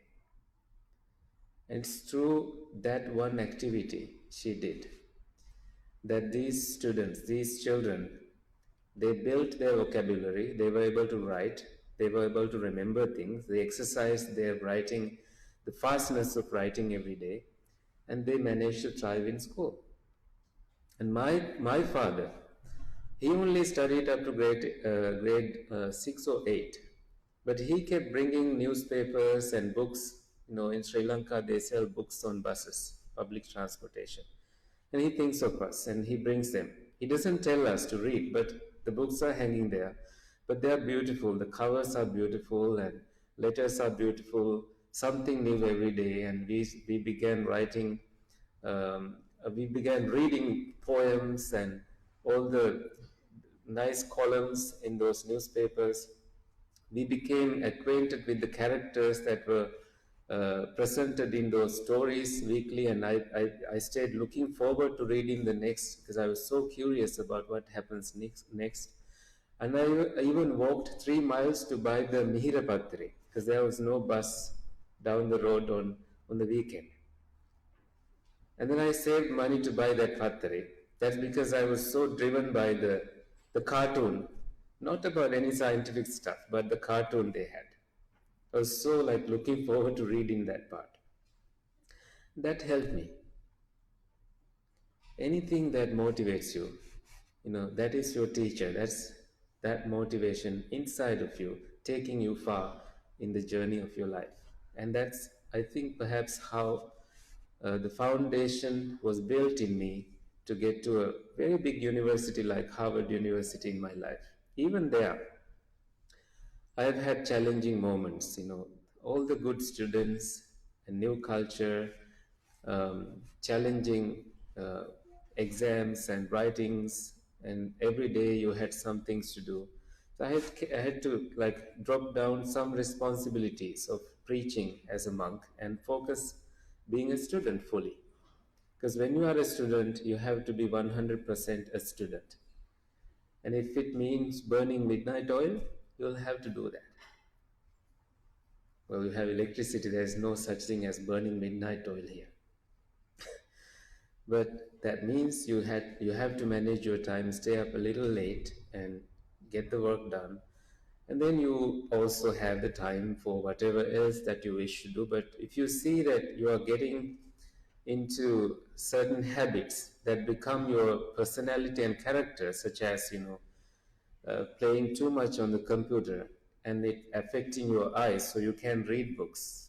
And it's through that one activity she did that these students, these children, they built their vocabulary, they were able to write, they were able to remember things, they exercised their writing, the fastness of writing every day, and they managed to thrive in school. And my father, he only studied up to grade 6 or 8, but he kept bringing newspapers and books. In Sri Lanka, they sell books on buses, public transportation. And he thinks of us and he brings them. He doesn't tell us to read, but the books are hanging there. But they are beautiful. The covers are beautiful and letters are beautiful. Something new every day. And we began writing, we began reading poems and all the nice columns in those newspapers. We became acquainted with the characters that were presented in those stories weekly, and I stayed looking forward to reading the next, because I was so curious about what happens next. And I even walked 3 miles to buy the Mihira Pattari, because there was no bus down the road on the weekend. And then I saved money to buy that Pattari. That's because I was so driven by the cartoon, not about any scientific stuff, but the cartoon they had. I was so looking forward to reading that part. That helped me. Anything that motivates you, that is your teacher. That's that motivation inside of you, taking you far in the journey of your life. And that's, I think, perhaps how the foundation was built in me to get to a very big university like Harvard University in my life. Even there, I've had challenging moments, all the good students, a new culture, challenging exams and writings, and every day you had some things to do. So I had to drop down some responsibilities of preaching as a monk and focus being a student fully. Because when you are a student, you have to be 100% a student. And if it means burning midnight oil, you'll have to do that. Well, you have electricity, there's no such thing as burning midnight oil here. But that means you have to manage your time, stay up a little late and get the work done. And then you also have the time for whatever else that you wish to do. But if you see that you are getting into certain habits that become your personality and character, such as, playing too much on the computer and it affecting your eyes so you can read books,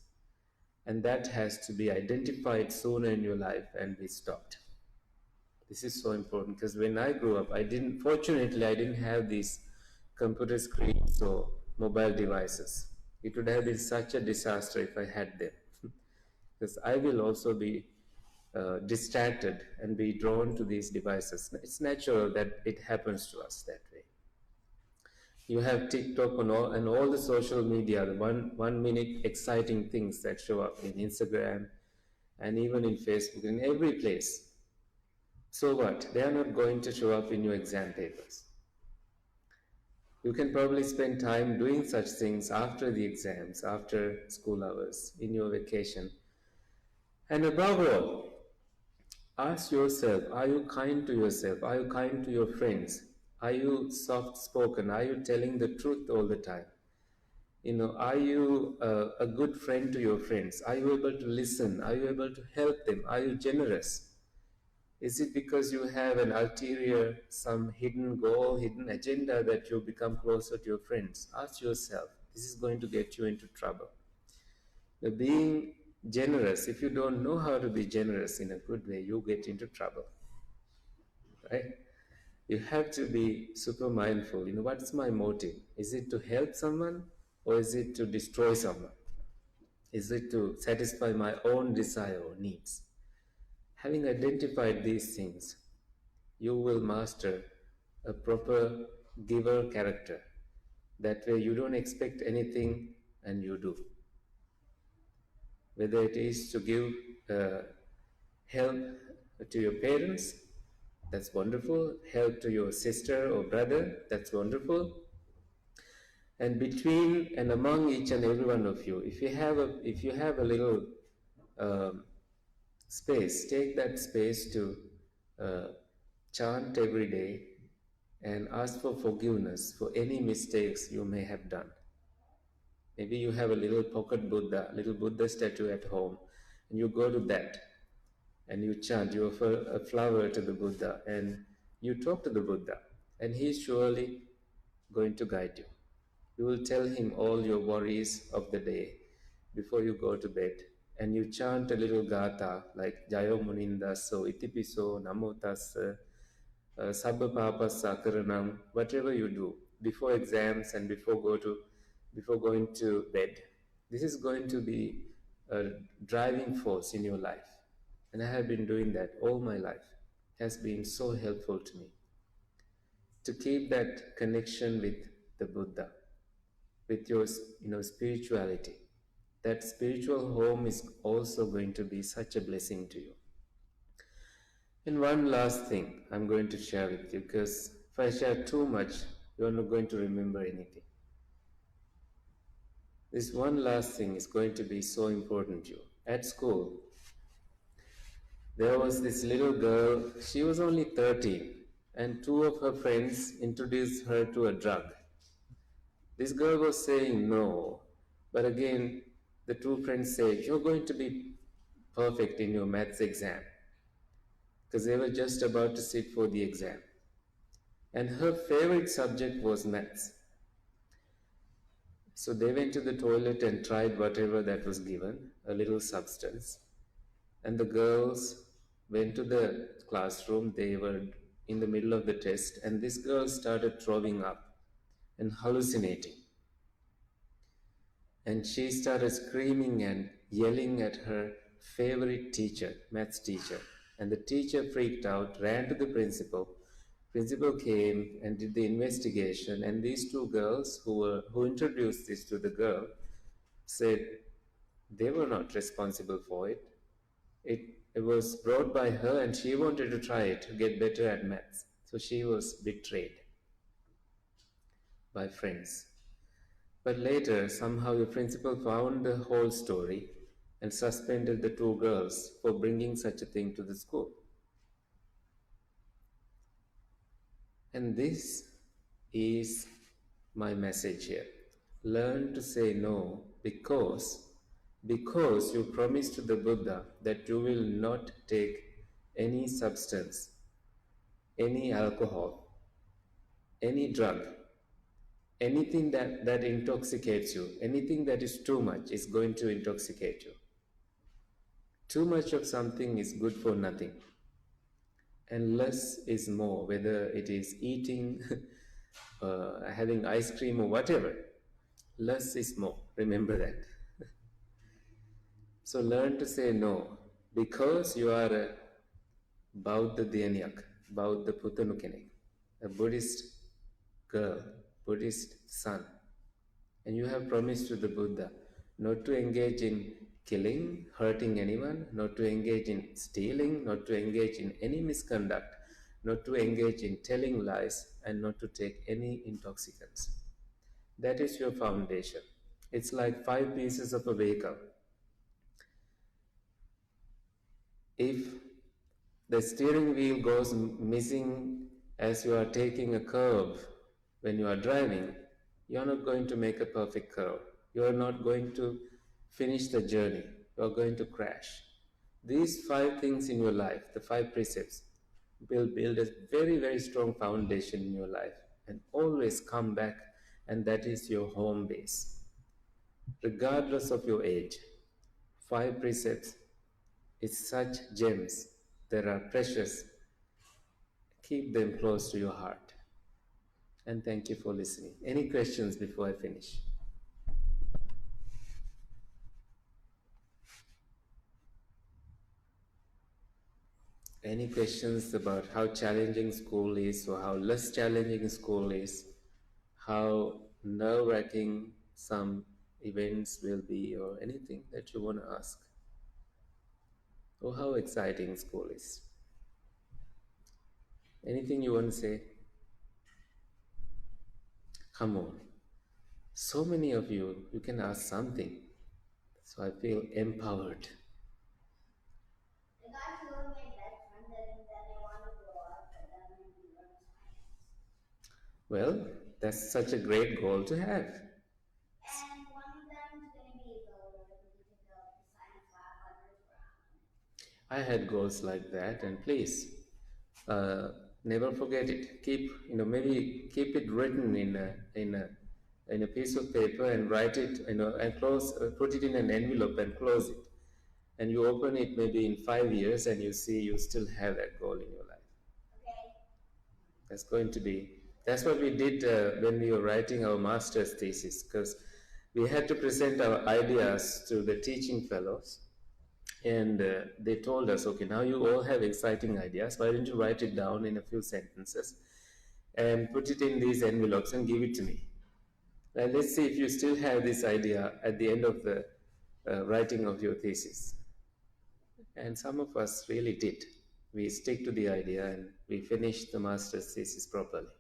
and that has to be identified sooner in your life and be stopped. This is so important, because when I grew up, fortunately I didn't have these computer screens or mobile devices. It would have been such a disaster if I had them. Because I will also be distracted and be drawn to these devices. It's natural that it happens to us that way. You have TikTok and all the social media, the 1 minute exciting things that show up in Instagram and even in Facebook, in every place. So what? They are not going to show up in your exam papers. You can probably spend time doing such things after the exams, after school hours, in your vacation. And above all, ask yourself, are you kind to yourself? Are you kind to your friends? Are you soft spoken? Are you telling the truth all the time? Are you a good friend to your friends? Are you able to listen? Are you able to help them? Are you generous? Is it because you have an ulterior, some hidden goal, hidden agenda that you become closer to your friends? Ask yourself. This is going to get you into trouble. Now, being generous, if you don't know how to be generous in a good way, you get into trouble. Right? You have to be super mindful. What's my motive? Is it to help someone or is it to destroy someone? Is it to satisfy my own desire or needs? Having identified these things, you will master a proper giver character. That way, you don't expect anything and you do. Whether it is to give help to your parents, that's wonderful. Help to your sister or brother, that's wonderful. And between and among each and every one of you, if you have a little space, take that space to uh, chant every day and ask for forgiveness for any mistakes you may have done. Maybe you have a little pocket Buddha, little Buddha statue at home, and you go to that and you chant, you offer a flower to the Buddha and you talk to the Buddha, and he's surely going to guide you. You will tell him all your worries of the day before you go to bed, and you chant a little gatha like Jayo Munindaso, Itipiso, Namo Tassa, Sabba Papa Sakaranam, whatever you do before exams and before going to bed. This is going to be a driving force in your life. And I have been doing that all my life. It has been so helpful to me to keep that connection with the Buddha, with your spirituality. That spiritual home is also going to be such a blessing to you. And one last thing I'm going to share with you, because if I share too much, you're not going to remember anything. This one last thing is going to be so important to you. At school, there was this little girl, she was only 13, and two of her friends introduced her to a drug. This girl was saying no, but again, the two friends said, you're going to be perfect in your maths exam, because they were just about to sit for the exam. And her favorite subject was maths. So they went to the toilet and tried whatever that was given, a little substance. And the girls went to the classroom. They were in the middle of the test, and this girl started throwing up and hallucinating. And she started screaming and yelling at her favorite teacher, maths teacher. And the teacher freaked out, ran to the principal. Principal came and did the investigation, and these two girls who introduced this to the girl said they were not responsible for it. It was brought by her, and she wanted to try it to get better at maths. So she was betrayed by friends. But later, somehow the principal found the whole story and suspended the two girls for bringing such a thing to the school. And this is my message here. Learn to say no because you promised to the Buddha that you will not take any substance, any alcohol, any drug, anything that intoxicates you, anything that is too much is going to intoxicate you. Too much of something is good for nothing. And less is more, whether it is eating, having ice cream or whatever. Less is more. Remember that. So learn to say no, because you are a Bauddha Dhyanyak, Bauddha Putanu kenek, a Buddhist girl. Buddhist son, and you have promised to the Buddha not to engage in killing, hurting anyone, not to engage in stealing, not to engage in any misconduct, not to engage in telling lies, and not to take any intoxicants. That is your foundation. It's like 5 pieces of a vehicle. If the steering wheel goes missing as you are taking a curve when you are driving, you are not going to make a perfect curve. You are not going to finish the journey. You are going to crash. These 5 things in your life, the 5 precepts, will build a very, very strong foundation in your life and always come back, and that is your home base. Regardless of your age, 5 precepts is such gems that are precious. Keep them close to your heart. And thank you for listening. Any questions before I finish? Any questions about how challenging school is, or how less challenging school is, how nerve-wracking some events will be, or anything that you want to ask? Or how exciting school is? Anything you want to say? Come on. So many of you, you can ask something. So I feel empowered. Like I told my best friend that I want to grow up and then maybe learn science. Well, that's such a great goal to have. And one of them is going to be the science lab underground. I had goals like that, and please never forget it. Keep, maybe keep it written in a piece of paper and write it, and put it in an envelope and close it. And you open it maybe in 5 years, and you see you still have that goal in your life. Okay. That's what we did when we were writing our master's thesis, because we had to present our ideas to the teaching fellows. And they told us, okay, now you all have exciting ideas. Why don't you write it down in a few sentences and put it in these envelopes and give it to me? And let's see if you still have this idea at the end of the writing of your thesis. And some of us really did. We stick to the idea and we finished the master's thesis properly.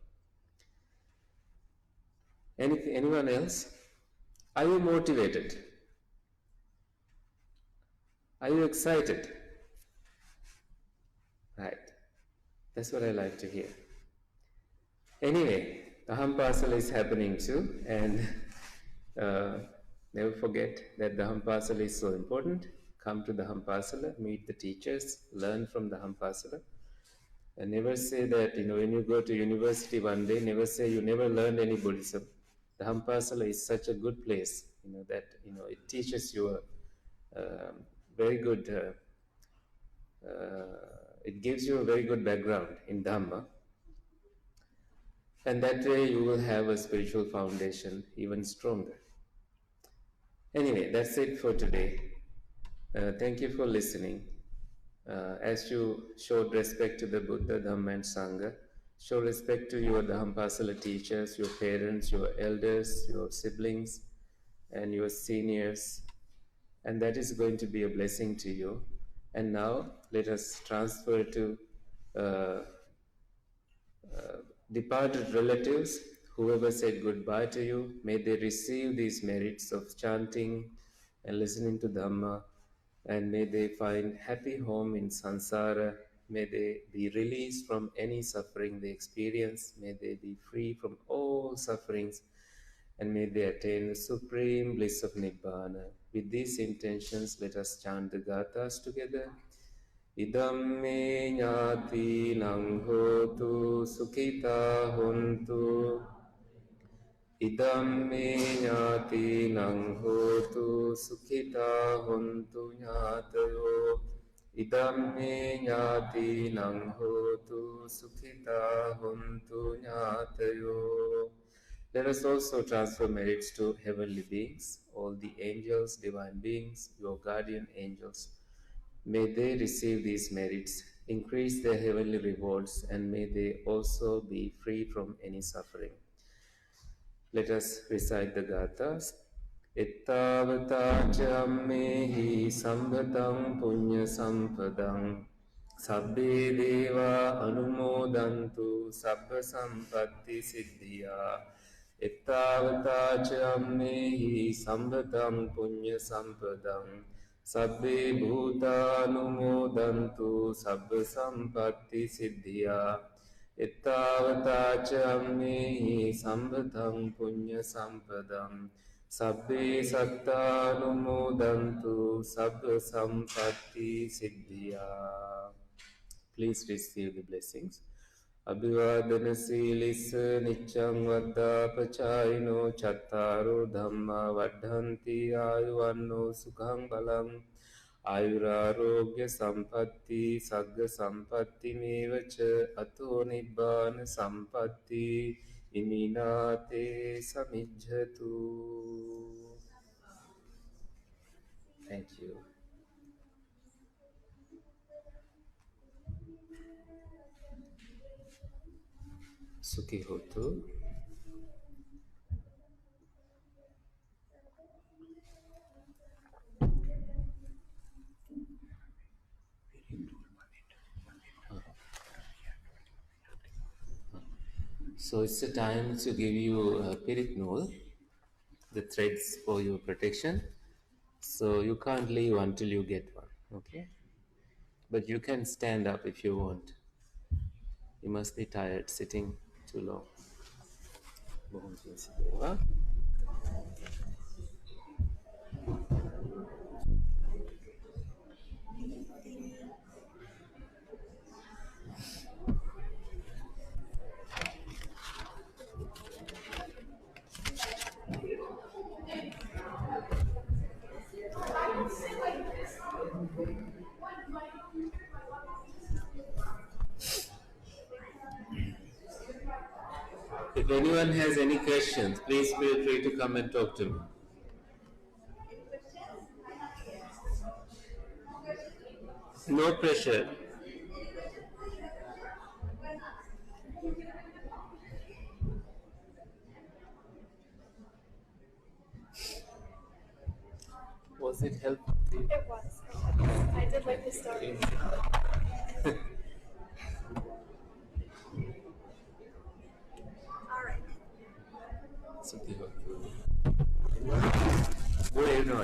Anyone else? Are you motivated? Are you excited? Right. That's what I like to hear. Anyway, the Hampasala is happening too, and never forget that the Hampasala is so important. Come to the Hampasala, meet the teachers, learn from the Hampasala. And never say that, when you go to university one day, never say you never learned any Buddhism. The Hampasala is such a good place, that, it teaches you a very good, it gives you a very good background in Dhamma. And that way you will have a spiritual foundation even stronger. Anyway, that's it for today. Thank you for listening. As you showed respect to the Buddha, Dhamma and Sangha, show respect to your Dhampasala teachers, your parents, your elders, your siblings, and your seniors. And that is going to be a blessing to you. And now let us transfer to departed relatives. Whoever said goodbye to you, may they receive these merits of chanting and listening to Dhamma, and may they find happy home in samsara. May they be released from any suffering they experience. May they be free from all sufferings, and may they attain the supreme bliss of Nibbana. With these intentions, let us chant the gathas together. Idam me ñāti naṁ hotu sukhita hontu. Idam me ñāti naṁ hotu sukhita hontu ñātayo. Idam me ñāti naṁ hotu sukhita hontu ñātayo. Let us also transfer merits to heavenly beings, all the angels, divine beings, your guardian angels. May they receive these merits, increase their heavenly rewards, and may they also be free from any suffering. Let us recite the gathas. Ettavatacamehi sambhatam punya sampadam sabbe deva anumodantu sabba sampatti siddhya. Ettavatacamehi sambhatam punya sampadam sabbe bhutanumodantu sabba sampatti siddhya. Ettavatacamehi sambhatam punya sampadam sabbe sattanumodantu sabba sampatti siddhya. Please receive the blessings. Abhivadana silissa niccang vaddha pachayino chattaro dhamma vaddhanti ayuvanno sukhang balam ayurarogya sampatti sagga sampatti mevacha ato nibbana sampatti iminate samijjhatu. Thank you. Sukhi hotu. So it's the time to give you a Piritnol, the threads for your protection. So you can't leave until you get one, okay? But you can stand up if you want. You must be tired sitting too long. If anyone has any questions, please feel free to come and talk to me. No pressure. Was it helpful? It was. I did like the story. All right. Sukhi hotu. Bueno.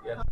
Yeah.